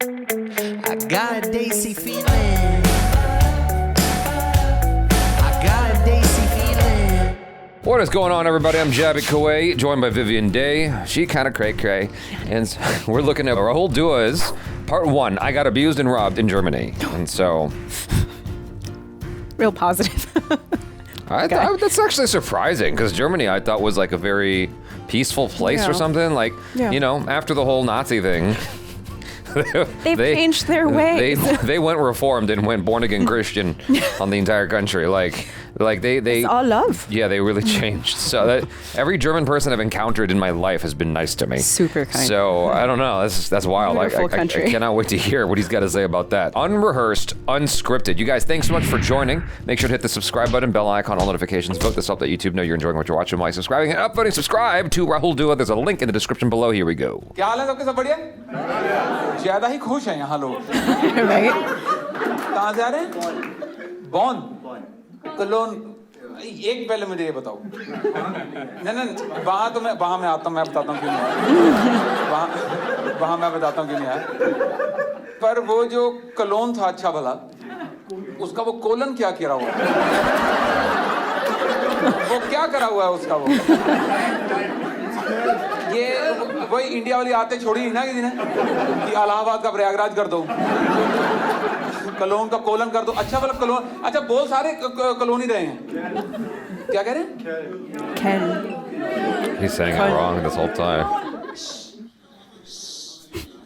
I got a Daisy feeling. I got a Daisy feeling. What is going on, everybody? I'm Jabby Kuwait, joined by Vivian Day. She kind of cray-cray. And so we're looking at Rahul Dua's part 1. I got abused and robbed in Germany. And so... Real positive. That's actually surprising, because Germany, I thought, was like a very peaceful place or something. Like, you know, after the whole Nazi thing... They've changed their ways. They went reformed and went born again Christian on the entire country. Like they It's all love. Yeah, they really changed. So that every German person I've encountered in my life has been nice to me. Super kind. So I don't know. That's wild. I cannot wait to hear what he's got to say about that. Unrehearsed, unscripted. You guys, thanks so much for joining. Make sure to hit the subscribe button, bell icon, all notifications. Vote this up that YouTube know you're enjoying what you're watching by subscribing and upvoting. Subscribe to Rahul Dua. There's a link in the description below. Here we go. क्या हाल है सबके सब बढ़िया? ज़्यादा ही खुश हैं यहाँ लोग। Right? कहाँ से आ रहे हैं? बॉन, कलोन। एक पहले मुझे ये बताओ। नहीं वहाँ मैं आता हूँ मैं बताता हूँ क्यों नहीं आया। वहाँ मैं बताता हूँ क्यों नहीं आया। पर वो जो कलोन था अच्छा भला, उसका वो कोलन क्या किया हुआ है? वो क्या करा हुआ है उसका वो? ये वही इंडिया वाली आते छोड़ी ना किसी ने कि इलाहाबाद का प्रयागराज कर दो, कलोन का कोलन कर दो। अच्छा मतलब कलोन, अच्छा बोल सारे कलोनी रहे हैं। क्या कह रहे हैं? Ken. He's saying it wrong this whole time.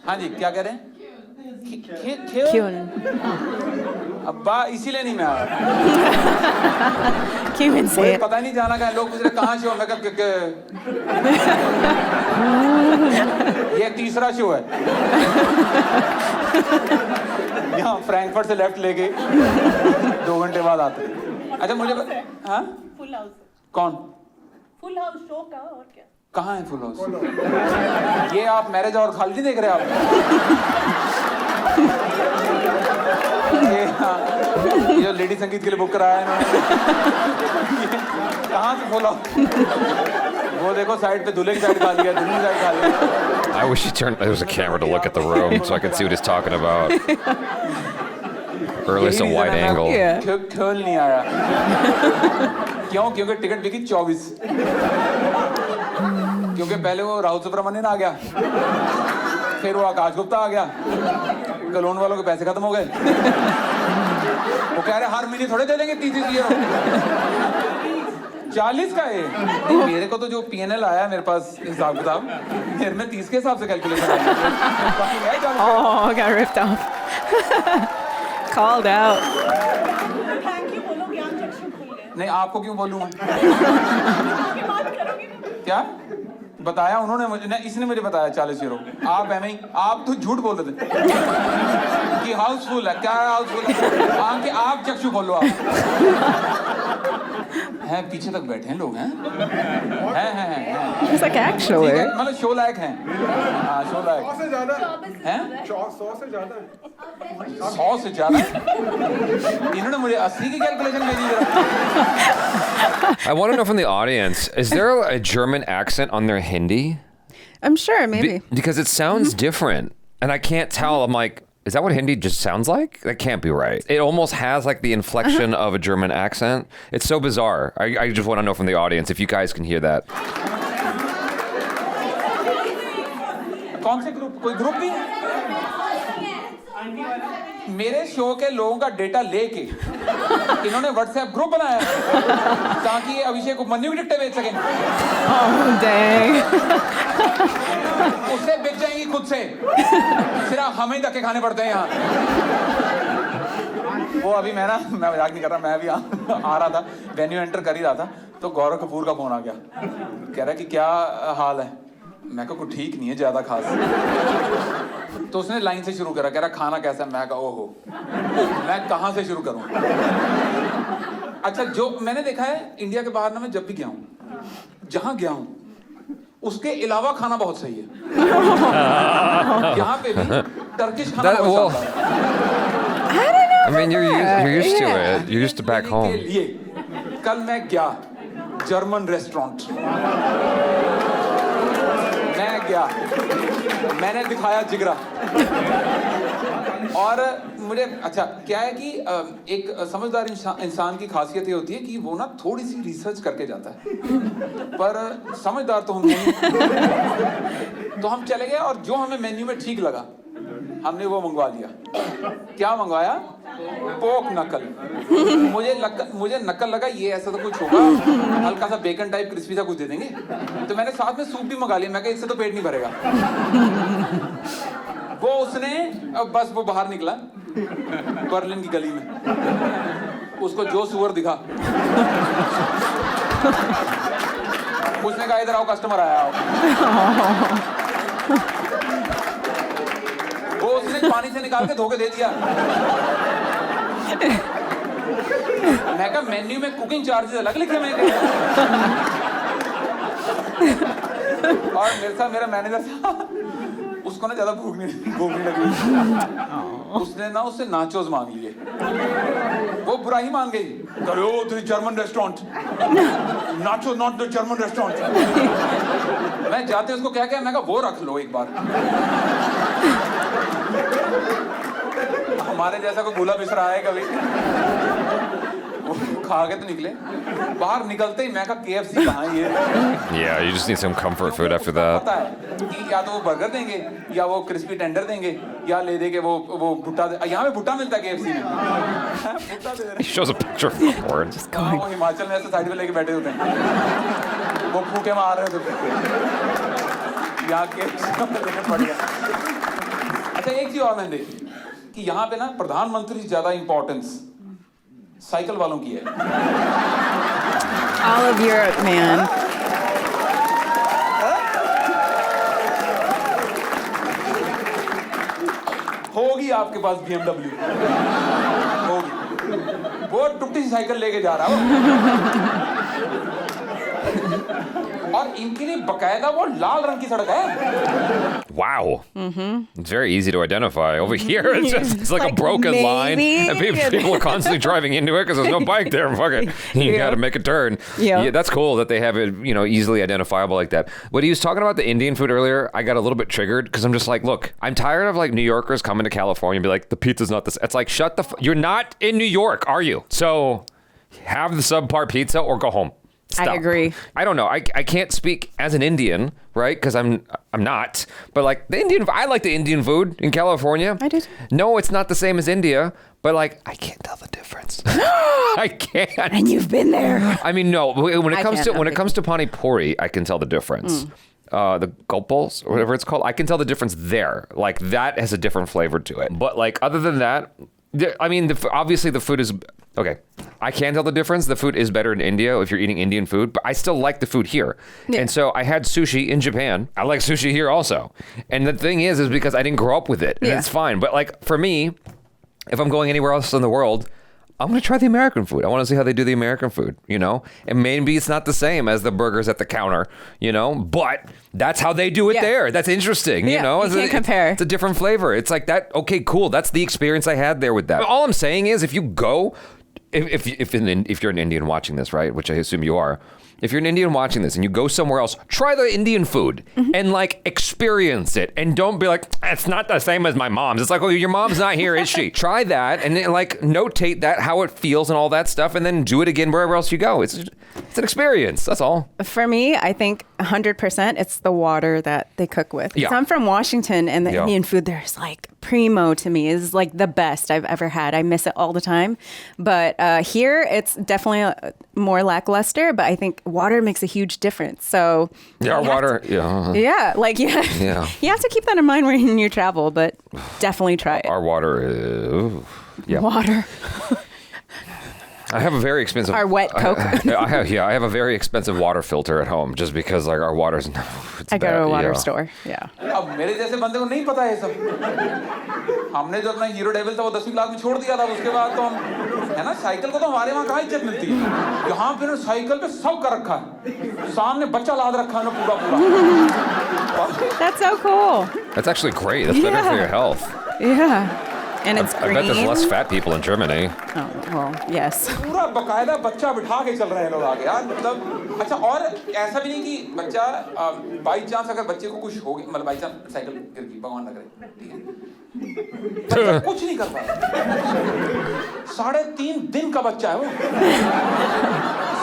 हाँ जी क्या कह रहे हैं? Kyun. अब्बा इसीलिए नहीं मैं आया। Kyun say it. पता नहीं जाना कहाँ, लोग पूछ कहाँ शो, मैं ये तीसरा शो है। यहाँ फ्रैंकफर्ट से लेफ्ट लेके 2 घंटे बाद आते। अच्छा मुझे हाँ? Full house. कौन? फुल हाउस शो का और क्या? कहाँ है फुल हाउस? ये आप मैरिज और खाली नहीं देख रहे आप? ये जो लेडी संगीत के लिए बुक कराया है इन्होंने, कहाँ से फुल हाउस? वो देखो साइड पे दूल्हे की साइड खाली है, दूल्हे की साइड खाली है। I wish there was a camera to look at the room so I could see what he's talking about. Or at least a wide angle. खेल नहीं आया। क्यों? क्योंकि टिकट बिकी 24। क्योंकि पहले वो राहुल सुब्रमण्यन आ गया, फिर वो आकाश गुप्ता आ गया, कलोन वालों के पैसे खत्म हो गए। वो कह रहे हर महीने थोड़े दे देंगे 30 यूरो। 40 का है। मेरे को तो जो PNL आया मेरे पास हिसाब किताब, फिर मैं 30 के हिसाब से calculation I. Oh, got ripped off. Called out. Thank you बोलोगे आप चक्षु खुल गए। नहीं आपको क्यों बोलूँगा? क्या बताया उन्होंने मुझे? नहीं इसने मुझे बताया 40 यूरो। आप है नहीं, आप तो झूठ बोल रहे थे कि हाउसफुल है। क्या हाउसफुल है? आप चक्षु खोलो आप। हैं पीछे तक बैठे हैं लोग हैं। It's like actually. मतलब शो लायक हैं। हाँ शो लायक। 100 से ज़्यादा हैं? 100 से ज़्यादा। 100 से ज़्यादा? इन्होंने मुझे 80 की कैलकुलेशन भेजी। I want to know from the audience, is there a German accent on their Hindi? I'm sure, maybe. Because it sounds different. And I can't tell. I'm like, is that what Hindi just sounds like? That can't be right. It almost has like the inflection of a German accent. It's so bizarre. I just want to know from the audience if you guys can hear that. कौन से group? कोई group भी? मेरे show के लोगों का data लेके इन्होंने व्हाट्सएप ग्रुप बनाया ताकि ये अभिषेक उपमन्यु की टिकटें बेच सकें। Oh, dang. उससे बेच जाएंगी खुद से, सिर्फ हमें ही धक्के खाने पड़ते हैं यहाँ। वो अभी मैं मजाक नहीं कर रहा, मैं अभी आ रहा था, वेन्यू एंटर कर ही रहा था, तो गौरव कपूर का फोन आ गया, कह रहा है कि क्या हाल है? मैं कुछ ठीक नहीं है ज़्यादा खास। तो उसने लाइन से शुरू करा, कह रहा खाना कैसा है? मैं कहा ओहो, मैं कहाँ से शुरू करूँ? अच्छा जो मैंने देखा है इंडिया के बाहर ना, मैं जब भी गया हूँ, जहाँ गया हूँ, उसके अलावा खाना बहुत सही है। यहाँ पे भी टर्किश खाना बहुत अच्छा है। I mean, you're used to it. You're used to back home. कल मैं गया जर्मन रेस्टोरेंट, मैं गया, मैंने दिखाया जिगरा, और मुझे अच्छा क्या है कि एक समझदार इंसान की खासियत ये होती है कि वो ना थोड़ी सी रिसर्च करके जाता है, पर समझदार तो हम नहीं। तो हम चले गए और जो हमें मेन्यू में ठीक लगा हमने वो मंगवा लिया। क्या मंगवाया? पोक नकल। मुझे नकल लगा ये ऐसा तो कुछ होगा, हल्का सा बेकन टाइप क्रिस्पी सा कुछ दे देंगे, तो मैंने साथ में सूप भी मंगा लिया। मैं कहा इससे तो पेट नहीं भरेगा। वो उसने बस वो बाहर निकला बर्लिन की गली में, उसको जो सुअर दिखा उसने कहा इधर आओ कस्टमर आया आओ। वो उसने पानी से निकाल के धोके दे दिया। मैं कहा मेन्यू में कुकिंग चार्जेस अलग लिखे मैंने। और मेरे साथ मेरा मैनेजर था, उसको ना ज्यादा भूख नहीं लगी, उसने ना उससे नाचोस मांग लिए। वो बुरा ही मान गई, this German restaurant, nacho not the German restaurant. मैं जाते उसको क्या मैं कहा वो रख लो एक बार। हमारे जैसा कोई भूला बिसरा है कभी, खा के तो निकले। बाहर निकलते ही मैं कहा KFC कहाँ है ये? Yeah, you just need some comfort food after that. पता है कि या तो वो बर्गर देंगे या वो क्रिस्पी टेंडर देंगे या ले देंगे वो भुट्टा। यहाँ पे भुट्टा मिलता है KFC में। भुट्टा दे रहे। He shows a picture of the board. वो हिमाचल में ऐसे साइड में लेके बैठे होते हैं, वो फूके मार रहे थे। यहाँ KFC पड़ गया। अच्छा एक चीज और मैंने देखी कि यहाँ पे ना प्रधानमंत्री से ज्यादा इंपॉर्टेंस साइकिल वालों की है। All of Europe, man. होगी आपके पास BMW, होगी। वो टुकटी सी साइकिल लेके जा रहा हो। और इनके लिए बकायदा वो लाल रंग की सड़क है। Wow. It's very easy to identify. Over here, it's like a broken line, and people are constantly driving into it because there's no bike there. Fuck it, you got to make a turn. Yeah, that's cool that they have it, easily identifiable like that. When he was talking about the Indian food earlier, I got a little bit triggered because I'm just like, look, I'm tired of like New Yorkers coming to California and be like, the pizza's not this. It's like, shut the. You're not in New York, are you? So, have the subpar pizza or go home. Stop. I agree. I don't know. I can't speak as an Indian, right? Because I'm not. But like I like the Indian food in California. I do. No, it's not the same as India. But like, I can't tell the difference. I can't. And you've been there. I mean, no. When it comes to pani puri, I can tell the difference. The gopals or whatever it's called, I can tell the difference there. Like that has a different flavor to it. But like other than that, I mean, obviously the food is okay. I can tell the difference. The food is better in India if you're eating Indian food, but I still like the food here. Yeah. And so I had sushi in Japan. I like sushi here also. And the thing is because I didn't grow up with it. And it's fine. But like for me, if I'm going anywhere else in the world, I'm going to try the American food. I want to see how they do the American food, And maybe it's not the same as the burgers at the counter, but that's how they do it there. That's interesting, You can't compare. It's a different flavor. It's like that, okay, cool. That's the experience I had there with that. All I'm saying is if you go, if you're an Indian watching this, right, which I assume you are, if you're an Indian watching this and you go somewhere else, try the Indian food and like experience it and don't be like, it's not the same as my mom's. It's like, oh, your mom's not here, is she? Try that and then like notate that, how it feels and all that stuff, and then do it again wherever else you go. It's an experience. That's all. For me, I think 100% it's the water that they cook with. Yeah. I'm from Washington and the Indian food there is like primo to me. It's like the best I've ever had. I miss it all the time. But here it's definitely more lackluster, but I think water makes a huge difference. So our water, you have to keep that in mind when you travel, but definitely try it. Our water is water. I have a very expensive. Our wet Coke. I have a very expensive water filter at home just because like our water's. I go to a water store. Yeah. अब मेरे जैसे बंदे को नहीं पता है सब। हमने जो अपना हीरो डेविल था वो 10वीं क्लास में छोड़ दिया था। उसके बाद तो हम है ना साइकिल को तो हमारे वहाँ कहाँ इज्जत मिलती है। यहाँ पे ना साइकिल पे सब कर रखा है। सामने बच्चा लाद रखा है ना पूरा। That's so cool. That's actually great. That's better for your health. Yeah. And it's green. I bet there's less fat people in Germany. Oh, well, yes. पूरा बकायदा बच्चा बिठा के चल रहे हैं लोग आगे यार मतलब अच्छा और ऐसा भी नहीं कि बच्चा बाई चांस अगर बच्चे को कुछ हो गया मतलब बाई चांस साइकिल गिर गई भगवान न करे ठीक है बच्चा कुछ नहीं कर पाया 3.5 दिन का बच्चा है वो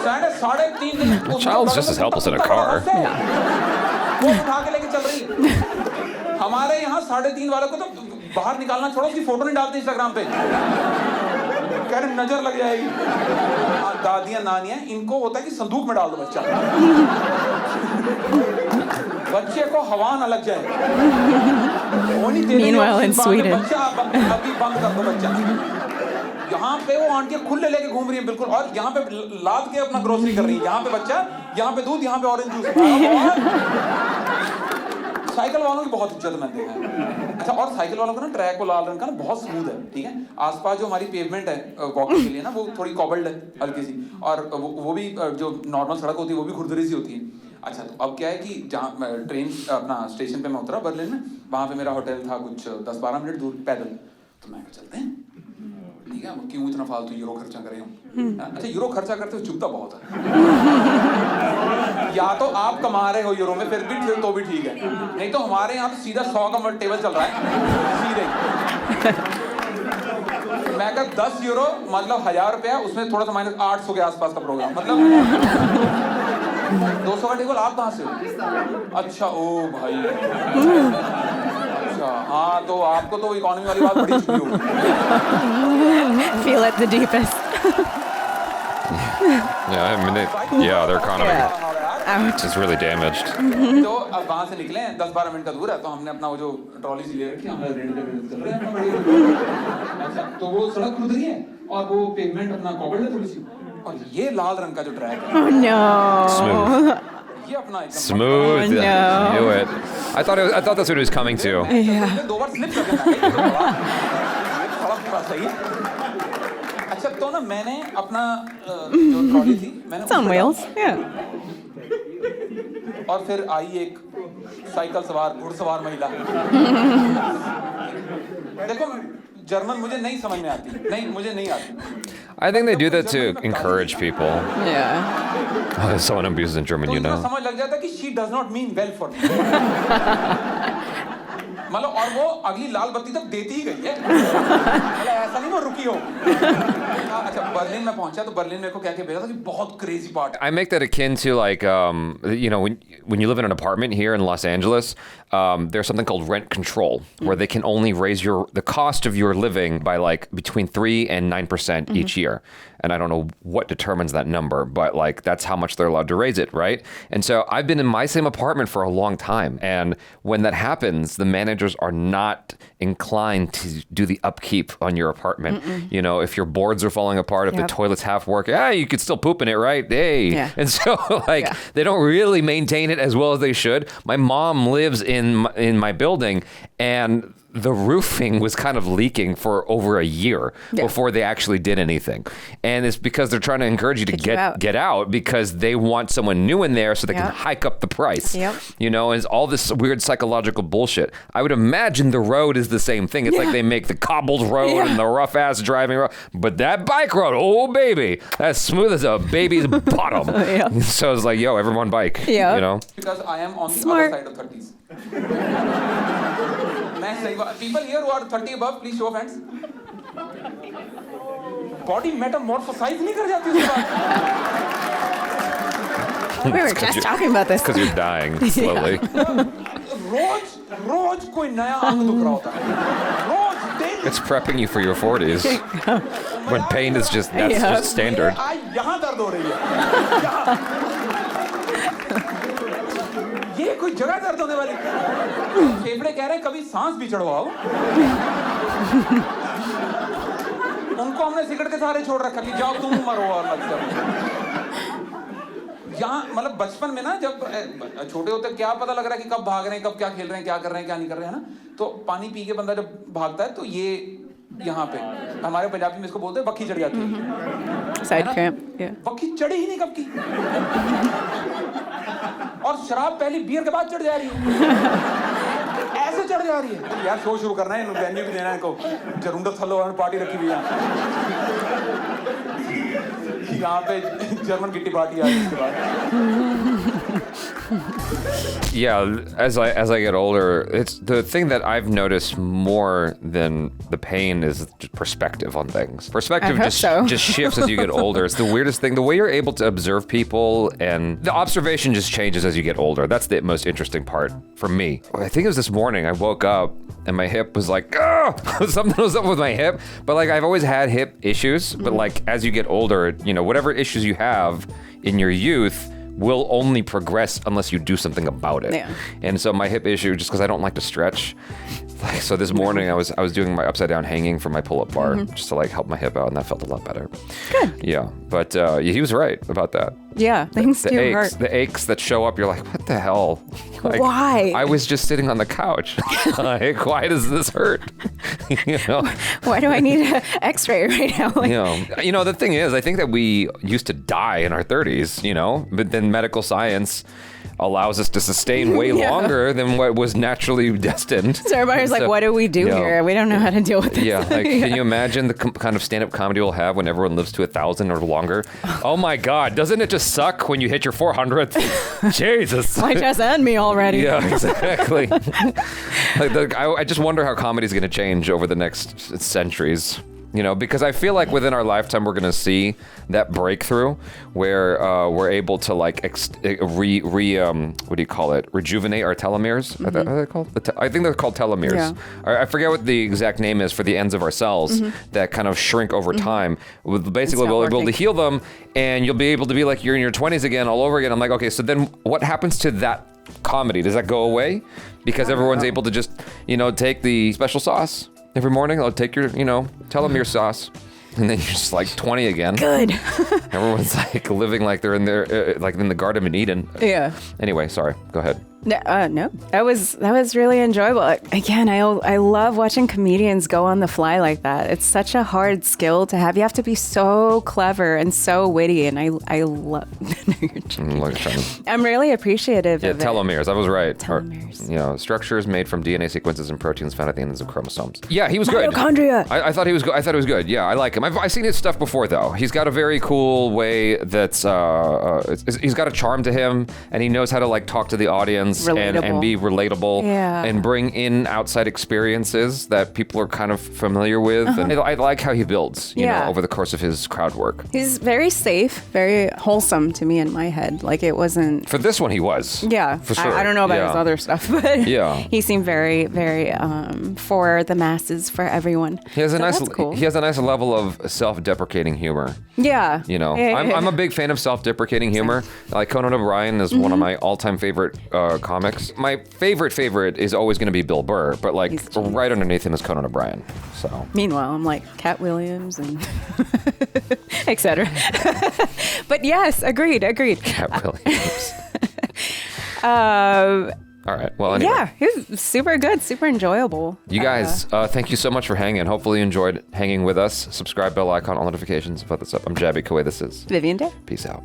3.5 दिन Child's just as helpless in a car. वो उठा के लेके चल रही है हमारे यहाँ 3.5 वालों को तो बाहर निकालना छोड़ो उसकी फोटो नहीं डालते इंस्टाग्राम पे कह रहे नजर लग जाएगी दादियां नानियां इनको होता है कि संदूक में डाल दो बच्चा बच्चे को हवा न लग जाए Meanwhile in Sweden. बच्चा अभी बंद कर दो बच्चा यहाँ पे वो आंटियां खुले लेके घूम रही हैं बिल्कुल और यहाँ पे लाद के अपना ग्रोसरी कर रही है यहाँ पे बच्चा यहाँ पे दूध यहाँ पे ऑरेंज जूस साइकिल वालों की बहुत इज्जत मैंने देखा है अच्छा और साइकिल वालों का ना ट्रैक वो लाल रंग का ना बहुत स्मूथ है ठीक है आसपास जो हमारी पेवमेंट है वॉकिंग के लिए ना वो थोड़ी कॉबल्ड है हल्की सी और वो भी जो नॉर्मल सड़क होती है वो भी खुरदरी सी होती है अच्छा तो अब क्या है कि जहाँ ट्रेन अपना स्टेशन पे मैं उतरा बर्लिन में वहाँ पे मेरा होटल था कुछ 10-12 मिनट दूर पैदल तो मैं चलते हैं ठीक है क्यों इतना फालतू यूरो खर्चा करें हम अच्छा यूरो खर्चा करते हो चुभता बहुत है या तो आप कमा रहे हो यूरो में फिर तो भी ठीक है नहीं तो हमारे यहाँ तो सीधा 100 का टेबल चल रहा है सीधे मैं कहा 10 यूरो मतलब 1000 रुपया उसमें थोड़ा सा माइनस 800 के आसपास का प्रोग्राम मतलब 200 का टेबल आप कहाँ से हो अच्छा ओ भाई हाँ तो आपको तो इकोनॉमी वाली बात बड़ी चुकी होगी Feel at the deepest. Yeah, I mean, their economy is really damaged. तो अब वहाँ से निकले 10-12 मिनट का दूर है तो हमने अपना वो जो ट्रॉली सी ले रखी है हमने रेडी कर रहे हैं अच्छा तो वो सड़क खुद रही है और वो पेवमेंट अपना कॉबल्ड है थोड़ी सी और ये लाल रंग का जो ट्रैक है Oh no. Smooth. ये अपना Smooth. Oh, no. Knew it. I thought that's what he was coming to. Yeah. 2 bar slip कर गया सही अच्छा तो ना मैंने अपना जो ट्रॉली थी मैंने It's on wheels. Yeah. और फिर आई एक साइकिल सवार घुड़सवार महिला देखो जर्मन मुझे नहीं समझ में आती नहीं मुझे नहीं आती I think they do that to encourage people. Yeah. Oh, there's someone abuses in German, तो you know. समझ लग जाता कि she does not mean well for me मतलब और वो अगली लाल बत्ती तक देती ही गई है मतलब ऐसा नहीं वो रुकी हो अच्छा बर्लिन में पहुंचा तो बर्लिन मेरे को क्या क्या भेजा था कि बहुत crazy part I make that akin to like, when you live in an apartment here in Los Angeles, there's something called rent control, where they can only raise the cost of your living by like between 3 and 9% each year. And I don't know what determines that number, but like that's how much they're allowed to raise it, right? And so I've been in my same apartment for a long time. And when that happens, the managers are not inclined to do the upkeep on your apartment. You know, if your boards are falling apart, if the toilet's half working, you could still poop in it, right? Hey. Yeah. And so they don't really maintain it as well as they should. My mom lives in my building and the roofing was kind of leaking for over a year before they actually did anything. And it's because they're trying to encourage you to get out because they want someone new in there so they can hike up the price. You know, and it's all this weird psychological bullshit. I would imagine the road is the same thing. It's like they make the cobbled road and the rough ass driving road. But that bike road, oh baby, that's smooth as a baby's bottom. So it's like, yo, everyone bike. You know? Because I am on the other side of 30s. People here who are 30 above, please show of hands. Body metamorphosize नहीं कर जाती उसके बाद. We were just talking about this. Because you're dying slowly. रोज कोई नया अंग दुख रहा होता है. रोज दिन. It's prepping you for your 40s. When pain is just standard. यहाँ दर्द हो रही है. ये कोई जगह दर्द होने वाली. फेफड़े कह रहे हैं कभी सांस भी चढ़वाओ. उनको हमने सिगरेट के सहारे छोड़ रखा कि जाओ तुम मरो और मत करो. यहाँ मतलब बचपन में ना जब छोटे होते क्या पता लग रहा है कि कब भाग रहे हैं कब क्या खेल रहे हैं क्या कर रहे हैं क्या नहीं कर रहे हैं ना तो पानी पी के बंदा जब भागता है तो ये यहाँ पे हमारे पंजाबी में इसको बोलते हैं बक्की चढ़ जाती है. Side cramp. Yeah. बक्की चढ़ी ही नहीं कब की. और शराब पहली बियर के बाद चढ़ जा रही है. ऐसे चढ़ जा रही है यार शो शुरू करना है वेन्यू भी देना है इनको जरूर थल्लो वालों पार्टी रखी हुई है यहाँ पे जर्मन किट्टी पार्टी आ रही है इसके बाद Yeah, as I get older, it's the thing that I've noticed more than the pain is perspective on things. Perspective just shifts as you get older. It's the weirdest thing. The way you're able to observe people and the observation just changes as you get older. That's the most interesting part for me. I think it was this morning I woke up and my hip was like, ah! Something was up with my hip. But like I've always had hip issues, but like as you get older, you know, whatever issues you have in your youth will only progress unless you do something about it. Yeah. And so my hip issue, just because I don't like to stretch, like, so this morning I was doing my upside down hanging for my pull-up bar just to like help my hip out, and that felt a lot better. Good. Yeah, but he was right about that. Yeah, things do hurt. The aches that show up, you're like, what the hell? Like, why? I was just sitting on the couch. Like, why does this hurt? You know? Why do I need an X-ray right now? Like, you know, the thing is, I think that we used to die in our 30s, you know, but then medical science allows us to sustain way longer than what was naturally destined. So everybody's like, what do we do here? We don't know how to deal with this. Yeah, like, can you imagine the kind of stand-up comedy we'll have when everyone lives to 1,000 or longer? Oh my God, doesn't it just suck when you hit your 400th? Jesus. Might just end me already. Yeah, exactly. I just wonder how comedy's going to change over the next centuries. You know, because I feel like within our lifetime, we're going to see that breakthrough where we're able to like what do you call it? Rejuvenate our telomeres. Are they called? I think they're called telomeres. Yeah. I forget what the exact name is for the ends of our cells that kind of shrink over time. Basically, we'll be able to heal them, and you'll be able to be like you're in your 20s again, all over again. I'm like, okay, so then what happens to that comedy? Does that go away? Because everyone's able to just, you know, take the special sauce. Every morning, I'll take your, you know, telomere sauce, and then you're just like 20 again. Good. Everyone's like living like they're in their, like in the Garden of Eden. Yeah. Anyway, sorry. Go ahead. No, that was really enjoyable. Again, I love watching comedians go on the fly like that. It's such a hard skill to have. You have to be so clever and so witty, and I love. I'm really appreciative of telomeres. I was right. Telomeres. You know, structures made from DNA sequences and proteins found at the ends of chromosomes. Yeah, he was good. Mitochondria. I thought he was good. I thought he was good. Yeah, I like him. I've seen his stuff before though. He's got a very cool way that's he's got a charm to him, and he knows how to like talk to the audience. And be relatable and bring in outside experiences that people are kind of familiar with. And I like how he builds, you know, over the course of his crowd work. He's very safe, very wholesome to me in my head. Like it wasn't... For this one, he was. Yeah. For sure. I don't know about his other stuff, but he seemed very, very for the masses, for everyone. He has a nice level of self-deprecating humor. Yeah. You know, I'm a big fan of self-deprecating humor. Like Conan O'Brien is one of my all-time favorite comics. My favorite is always going to be Bill Burr, but like right underneath him is Conan O'Brien. So meanwhile, I'm like Cat Williams and etc. But yes, agreed. Cat Williams. All right. Well, anyway. Yeah, it was super good, super enjoyable. You guys, thank you so much for hanging. Hopefully you enjoyed hanging with us. Subscribe, bell icon, all notifications. Put this up. I'm Jabby Kawai. This is Vivian Day. Peace out.